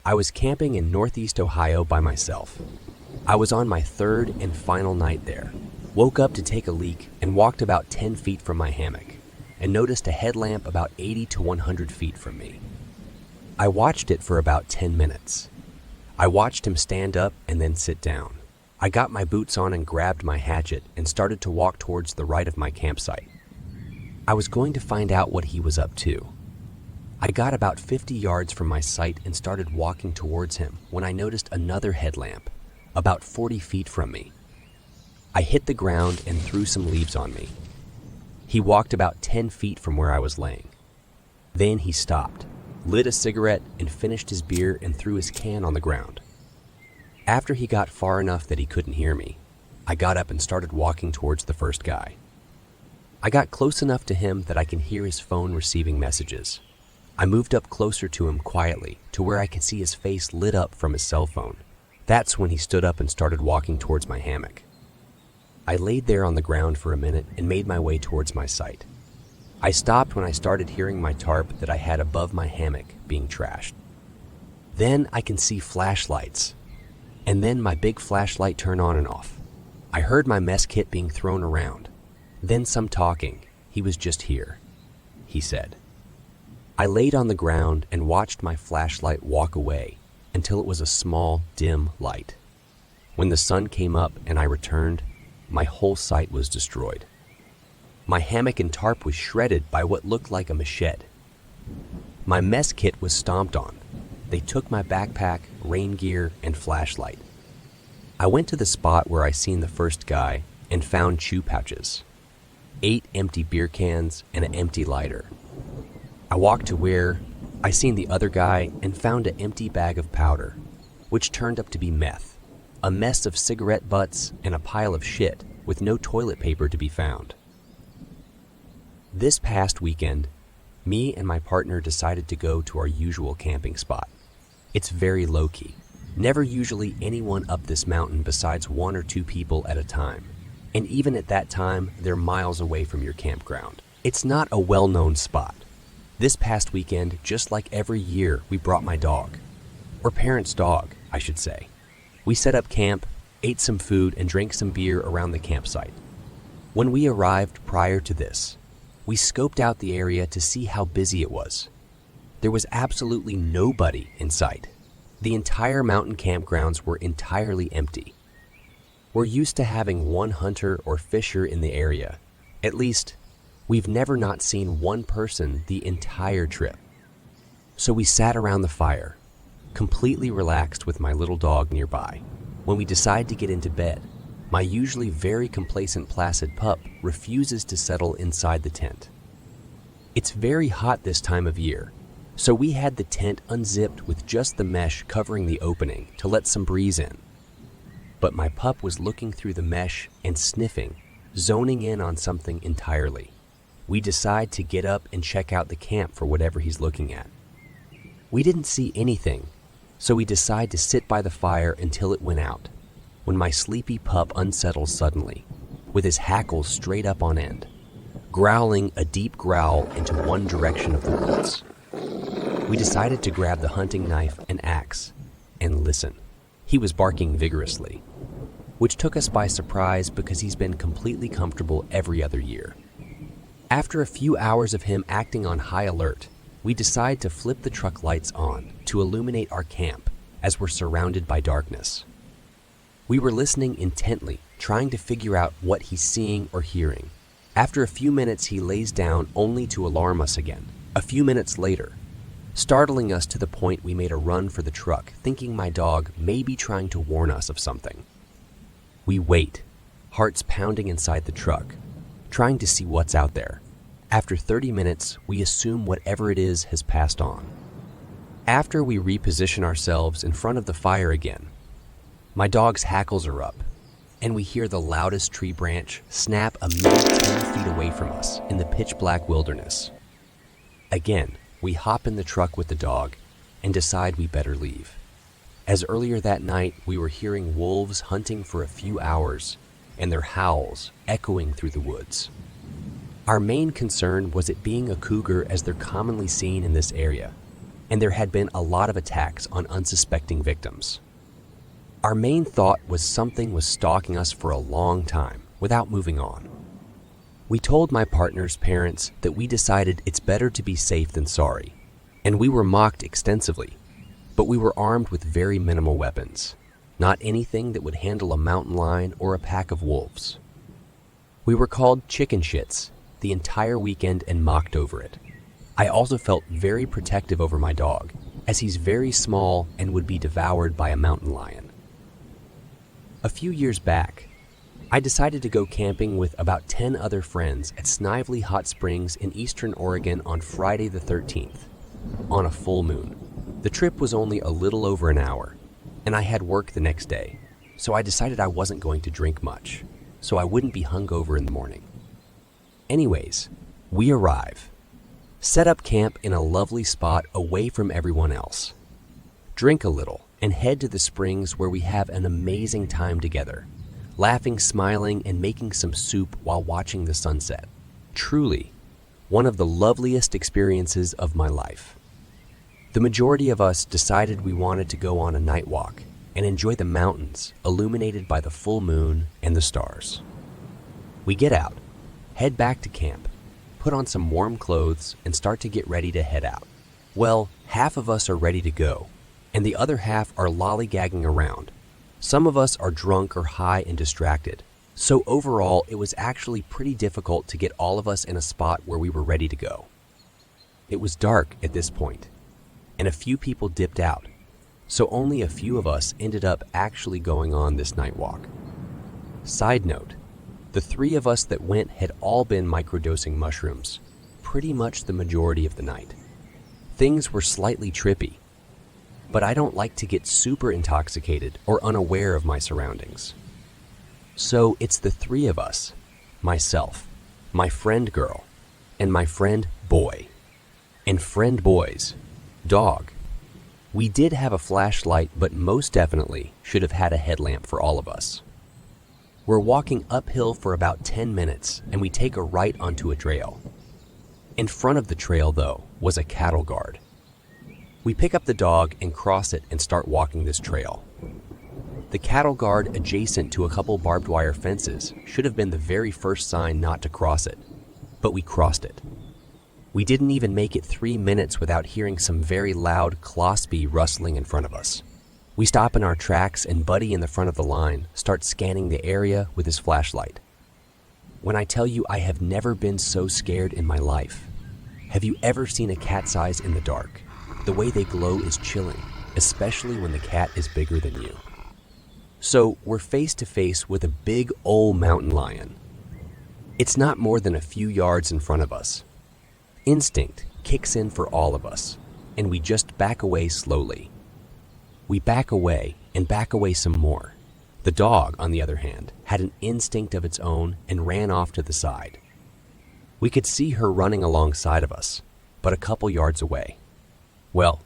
I was camping in Northeast Ohio by myself. I was on my third and final night there. Woke up to take a leak and walked about 10 feet from my hammock and noticed a headlamp about 80 to 100 feet from me. I watched it for about 10 minutes. I watched him stand up and then sit down. I got my boots on and grabbed my hatchet and started to walk towards the right of my campsite. I was going to find out what he was up to. I got about 50 yards from my site and started walking towards him when I noticed another headlamp, about 40 feet from me. I hit the ground and threw some leaves on me. He walked about 10 feet from where I was laying. Then he stopped, lit a cigarette, and finished his beer and threw his can on the ground. After he got far enough that he couldn't hear me, I got up and started walking towards the first guy. I got close enough to him that I can hear his phone receiving messages. I moved up closer to him quietly to where I could see his face lit up from his cell phone. That's when he stood up and started walking towards my hammock. I laid there on the ground for a minute and made my way towards my site. I stopped when I started hearing my tarp that I had above my hammock being trashed. Then I can see flashlights, and then my big flashlight turn on and off. I heard my mess kit being thrown around. Then some talking. He was just here, he said. I laid on the ground and watched my flashlight walk away until it was a small, dim light. When the sun came up and I returned, my whole site was destroyed. My hammock and tarp was shredded by what looked like a machete. My mess kit was stomped on. They took my backpack, rain gear, and flashlight. I went to the spot where I seen the first guy and found chew pouches, 8 empty beer cans, and an empty lighter. I walked to where I seen the other guy and found an empty bag of powder, which turned up to be meth, a mess of cigarette butts, and a pile of shit with no toilet paper to be found. This past weekend, me and my partner decided to go to our usual camping spot. It's very low-key. Never usually anyone up this mountain besides 1 or 2 people at a time. And even at that time, they're miles away from your campground. It's not a well-known spot. This past weekend, just like every year, we brought my dog. Or parents' dog, I should say. We set up camp, ate some food, and drank some beer around the campsite. When we arrived prior to this, we scoped out the area to see how busy it was. There was absolutely nobody in sight. The entire mountain campgrounds were entirely empty. We're used to having one hunter or fisher in the area. At least, we've never not seen one person the entire trip. So we sat around the fire, completely relaxed with my little dog nearby. When we decide to get into bed, my usually very complacent placid pup refuses to settle inside the tent. It's very hot this time of year, so we had the tent unzipped with just the mesh covering the opening to let some breeze in. But my pup was looking through the mesh and sniffing, zoning in on something entirely. We decide to get up and check out the camp for whatever he's looking at. We didn't see anything, so we decide to sit by the fire until it went out, when my sleepy pup unsettles suddenly, with his hackles straight up on end, growling a deep growl into one direction of the woods. We decided to grab the hunting knife and axe and listen. He was barking vigorously, which took us by surprise because he's been completely comfortable every other year. After a few hours of him acting on high alert, we decide to flip the truck lights on to illuminate our camp as we're surrounded by darkness. We were listening intently, trying to figure out what he's seeing or hearing. After a few minutes, he lays down only to alarm us again. A few minutes later, startling us to the point we made a run for the truck, thinking my dog may be trying to warn us of something. We wait, hearts pounding inside the truck, trying to see what's out there. After 30 minutes, we assume whatever it is has passed on. After we reposition ourselves in front of the fire again, my dog's hackles are up, and we hear the loudest tree branch snap a mere 10 feet away from us in the pitch-black wilderness. Again, we hop in the truck with the dog and decide we better leave. As earlier that night, we were hearing wolves hunting for a few hours and their howls echoing through the woods. Our main concern was it being a cougar as they're commonly seen in this area, and there had been a lot of attacks on unsuspecting victims. Our main thought was something was stalking us for a long time without moving on. We told my partner's parents that we decided it's better to be safe than sorry, and we were mocked extensively, but we were armed with very minimal weapons, not anything that would handle a mountain lion or a pack of wolves. We were called chicken shits the entire weekend and mocked over it. I also felt very protective over my dog, as he's very small and would be devoured by a mountain lion. A few years back, I decided to go camping with about 10 other friends at Snively Hot Springs in eastern Oregon on Friday the 13th, on a full moon. The trip was only a little over an hour, and I had work the next day, so I decided I wasn't going to drink much, so I wouldn't be hungover in the morning. Anyways, we arrive, set up camp in a lovely spot away from everyone else, drink a little, and head to the springs where we have an amazing time together, laughing, smiling, and making some soup while watching the sunset. Truly, one of the loveliest experiences of my life. The majority of us decided we wanted to go on a night walk and enjoy the mountains illuminated by the full moon and the stars. We get out, head back to camp, put on some warm clothes, and start to get ready to head out. Well, half of us are ready to go, and the other half are lollygagging around. Some of us are drunk or high and distracted, so overall it was actually pretty difficult to get all of us in a spot where we were ready to go. It was dark at this point, and a few people dipped out, so only a few of us ended up actually going on this night walk. Side note, the 3 of us that went had all been microdosing mushrooms, pretty much the majority of the night. Things were slightly trippy, but I don't like to get super intoxicated or unaware of my surroundings. So it's the 3 of us, myself, my friend girl, and my friend boy, and friend boy's dog. We did have a flashlight, but most definitely should have had a headlamp for all of us. We're walking uphill for about 10 minutes, and we take a right onto a trail. In front of the trail, though, was a cattle guard. We pick up the dog and cross it and start walking this trail. The cattle guard adjacent to a couple barbed wire fences should have been the very first sign not to cross it, but we crossed it. We didn't even make it 3 minutes without hearing some very loud closby rustling in front of us. We stop in our tracks, and Buddy in the front of the line starts scanning the area with his flashlight. When I tell you I have never been so scared in my life. Have you ever seen a cat's eyes in the dark? The way they glow is chilling, especially when the cat is bigger than you. So we're face to face with a big old mountain lion. It's not more than a few yards in front of us. Instinct kicks in for all of us, and we just back away slowly. We back away and back away some more. The dog, on the other hand, had an instinct of its own and ran off to the side. We could see her running alongside of us, but a couple yards away. Well,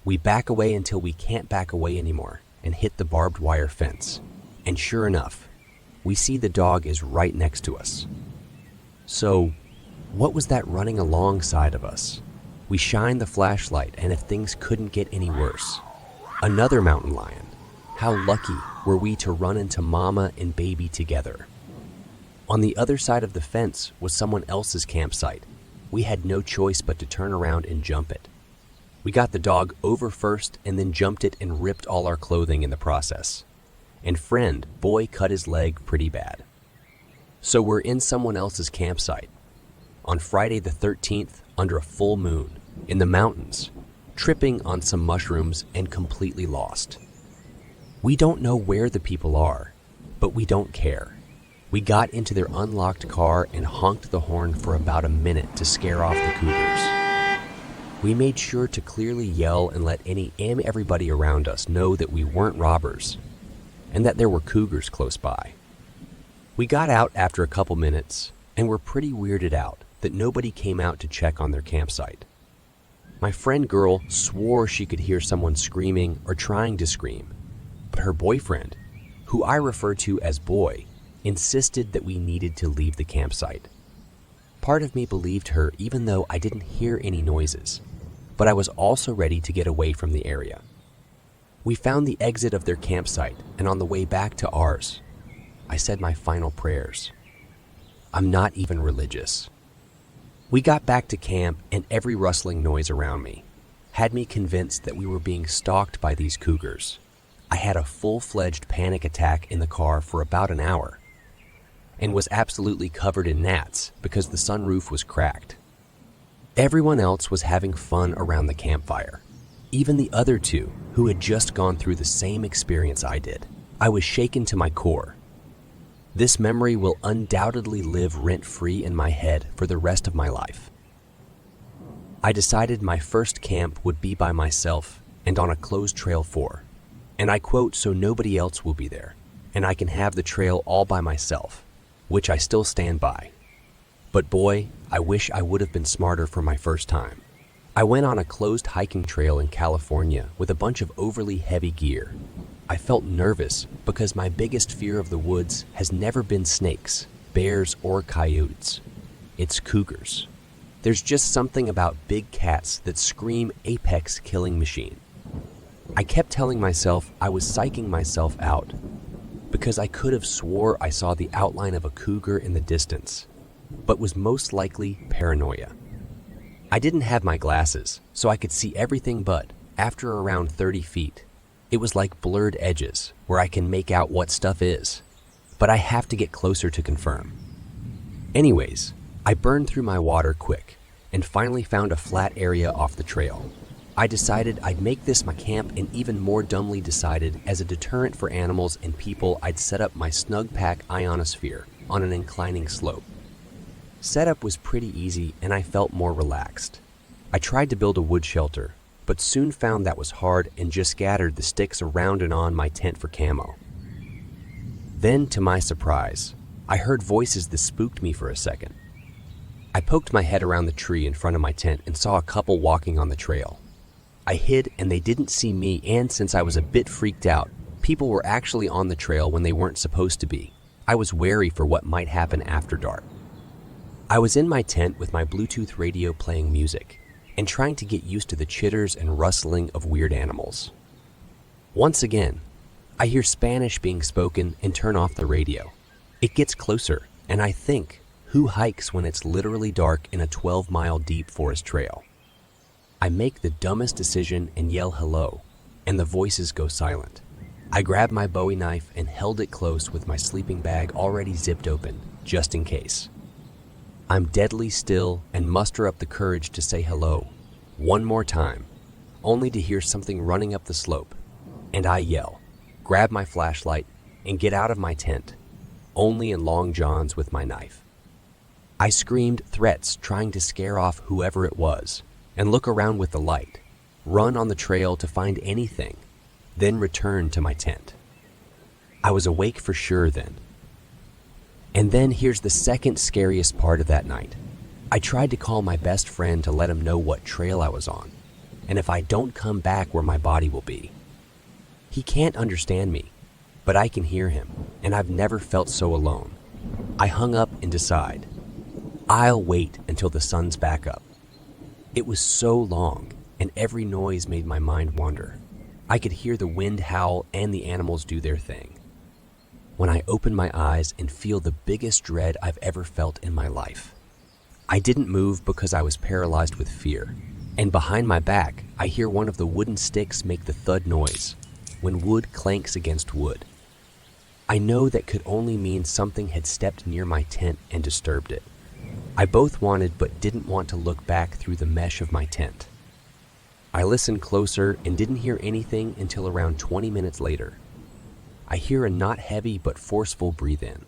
we back away until we can't back away anymore and hit the barbed wire fence. And sure enough, we see the dog is right next to us. So, what was that running alongside of us? We shine the flashlight, and if things couldn't get any worse, another mountain lion. How lucky were we to run into mama and baby together. On the other side of the fence was someone else's campsite. We had no choice but to turn around and jump it. We got the dog over first and then jumped it and ripped all our clothing in the process. And friend, boy cut his leg pretty bad. So we're in someone else's campsite on Friday the 13th under a full moon in the mountains, tripping on some mushrooms and completely lost. We don't know where the people are, but we don't care. We got into their unlocked car and honked the horn for about a minute to scare off the cougars. We made sure to clearly yell and let everybody around us know that we weren't robbers and that there were cougars close by. We got out after a couple minutes and were pretty weirded out that nobody came out to check on their campsite. My friend girl swore she could hear someone screaming or trying to scream, but her boyfriend, who I refer to as boy, insisted that we needed to leave the campsite. Part of me believed her even though I didn't hear any noises, but I was also ready to get away from the area. We found the exit of their campsite, and on the way back to ours, I said my final prayers. I'm not even religious. We got back to camp, and every rustling noise around me had me convinced that we were being stalked by these cougars. I had a full-fledged panic attack in the car for about an hour and was absolutely covered in gnats because the sunroof was cracked. Everyone else was having fun around the campfire, even the other two who had just gone through the same experience I did. I was shaken to my core. This memory will undoubtedly live rent-free in my head for the rest of my life. I decided my first camp would be by myself and on a closed trail and I quote, so nobody else will be there, and I can have the trail all by myself, which I still stand by. But boy, I wish I would have been smarter for my first time. I went on a closed hiking trail in California with a bunch of overly heavy gear. I felt nervous because my biggest fear of the woods has never been snakes, bears, or coyotes. It's cougars. There's just something about big cats that scream apex killing machine. I kept telling myself I was psyching myself out because I could have swore I saw the outline of a cougar in the distance, but was most likely paranoia. I didn't have my glasses, so I could see everything, but after around 30 feet, it was like blurred edges where I can make out what stuff is, but I have to get closer to confirm. Anyways, I burned through my water quick and finally found a flat area off the trail. I decided I'd make this my camp, and even more dumbly decided as a deterrent for animals and people I'd set up my snug pack ionosphere on an inclining slope. Setup was pretty easy and I felt more relaxed. I tried to build a wood shelter, but soon found that was hard and just scattered the sticks around and on my tent for camo. Then, to my surprise, I heard voices that spooked me for a second. I poked my head around the tree in front of my tent and saw a couple walking on the trail. I hid and they didn't see me, and since I was a bit freaked out, people were actually on the trail when they weren't supposed to be. I was wary for what might happen after dark. I was in my tent with my Bluetooth radio playing music and trying to get used to the chitters and rustling of weird animals. Once again, I hear Spanish being spoken and turn off the radio. It gets closer, and I think, who hikes when it's literally dark in a 12-mile deep forest trail? I make the dumbest decision and yell hello, and the voices go silent. I grabbed my Bowie knife and held it close with my sleeping bag already zipped open, just in case. I'm deadly still and muster up the courage to say hello one more time, only to hear something running up the slope, and I yell, grab my flashlight, and get out of my tent, only in long johns with my knife. I screamed threats trying to scare off whoever it was, and look around with the light, run on the trail to find anything, then return to my tent. I was awake for sure then. And then here's the second scariest part of that night. I tried to call my best friend to let him know what trail I was on, and if I don't come back where my body will be. He can't understand me, but I can hear him, and I've never felt so alone. I hung up and decide, I'll wait until the sun's back up. It was so long, and every noise made my mind wander. I could hear the wind howl and the animals do their thing. When I open my eyes and feel the biggest dread I've ever felt in my life. I didn't move because I was paralyzed with fear, and behind my back, I hear one of the wooden sticks make the thud noise when wood clanks against wood. I know that could only mean something had stepped near my tent and disturbed it. I both wanted but didn't want to look back through the mesh of my tent. I listened closer and didn't hear anything until around 20 minutes later. I hear a not heavy but forceful breathe in.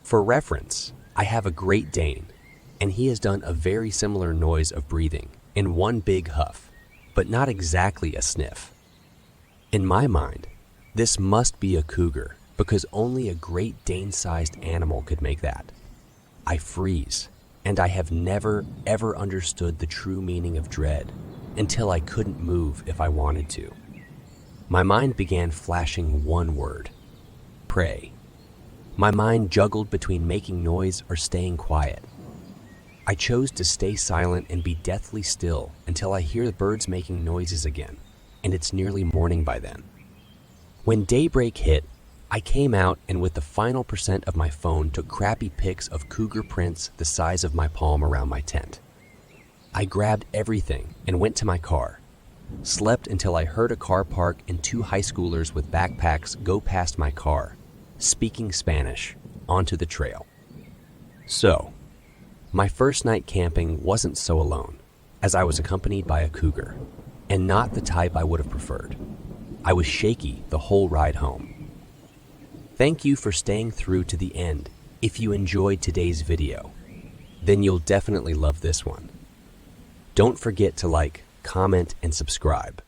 For reference, I have a Great Dane, and he has done a very similar noise of breathing in one big huff, but not exactly a sniff. In my mind, this must be a cougar because only a Great Dane-sized animal could make that. I freeze, and I have never, ever understood the true meaning of dread until I couldn't move if I wanted to. My mind began flashing one word: pray. My mind juggled between making noise or staying quiet. I chose to stay silent and be deathly still until I hear the birds making noises again, and it's nearly morning by then. When daybreak hit, I came out and with the final percent of my phone took crappy pics of cougar prints the size of my palm around my tent. I grabbed everything and went to my car, slept until I heard a car park and 2 high schoolers with backpacks go past my car, speaking Spanish, onto the trail. So, my first night camping wasn't so alone, as I was accompanied by a cougar, and not the type I would have preferred. I was shaky the whole ride home. Thank you for staying through to the end. If you enjoyed today's video, then you'll definitely love this one. Don't forget to like, comment, and subscribe.